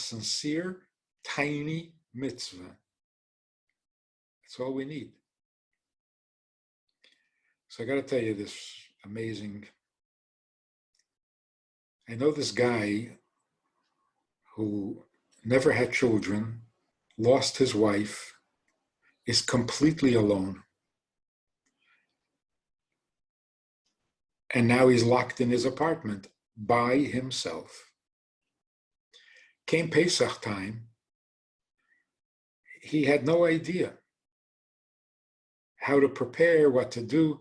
sincere, tiny mitzvah. That's all we need. So I got to tell you this amazing. I know this guy who never had children, lost his wife, is completely alone. And now he's locked in his apartment by himself. Came Pesach time, he had no idea how to prepare, what to do.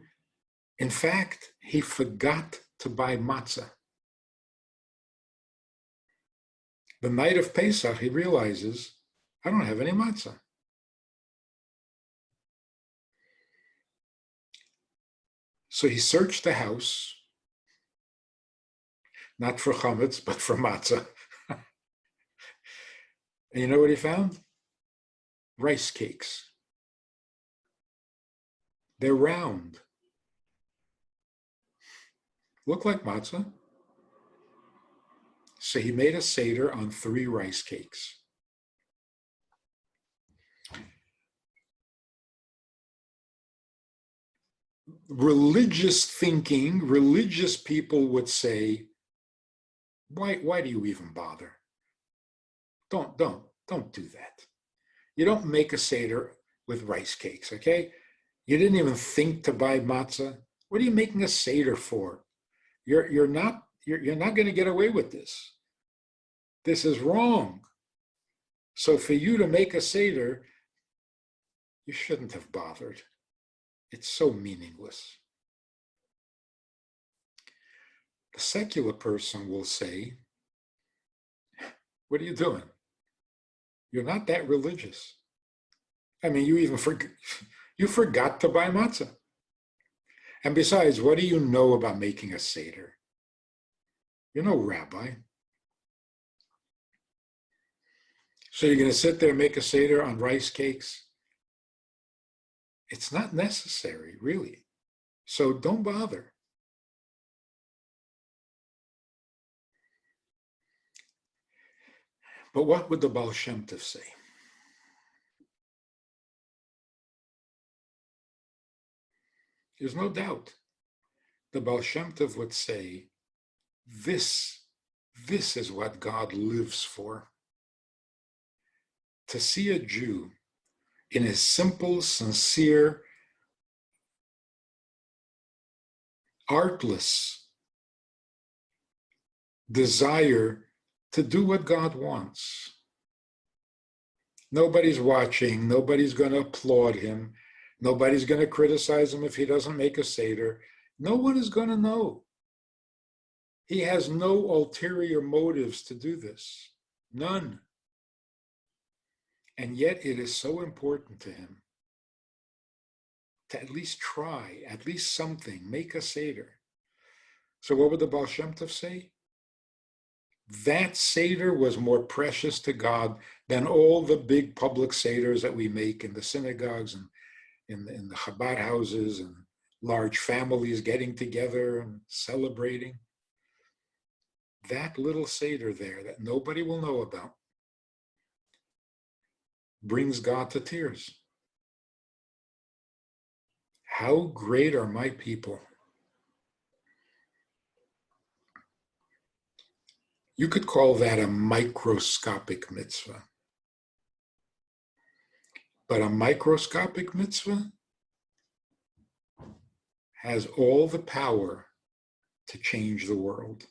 In fact, he forgot to buy matzah. The night of Pesach, he realizes, I don't have any matzah. So he searched the house, not for chametz, but for matzah. And you know what he found? Rice cakes. They're round. Look like matzah. So he made a seder on 3 rice cakes. Religious thinking, religious people would say, why do you even bother? Don't do that. You don't make a seder with rice cakes, okay? You didn't even think to buy matzah. What are you making a seder for? You're not going to get away with this. This is wrong. So for you to make a seder, you shouldn't have bothered. It's so meaningless. The secular person will say, what are you doing? You're not that religious. I mean, you forgot to buy matzah. And besides, what do you know about making a seder? You're no rabbi. So you're going to sit there and make a seder on rice cakes? It's not necessary, really. So don't bother. But what would the Baal Shem Tov say? There's no doubt. The Baal Shem Tov would say, this is what God lives for. To see a Jew in his simple, sincere, artless desire to do what God wants. Nobody's watching. Nobody's going to applaud him. Nobody's going to criticize him if he doesn't make a seder. No one is going to know. He has no ulterior motives to do this. None. And yet it is so important to him to at least try, at least something, make a seder. So what would the Baal Shem Tov say? That seder was more precious to God than all the big public seders that we make in the synagogues and in the Chabad houses and large families getting together and celebrating. That little seder there that nobody will know about brings God to tears. How great are my people? You could call that a microscopic mitzvah. But a microscopic mitzvah has all the power to change the world.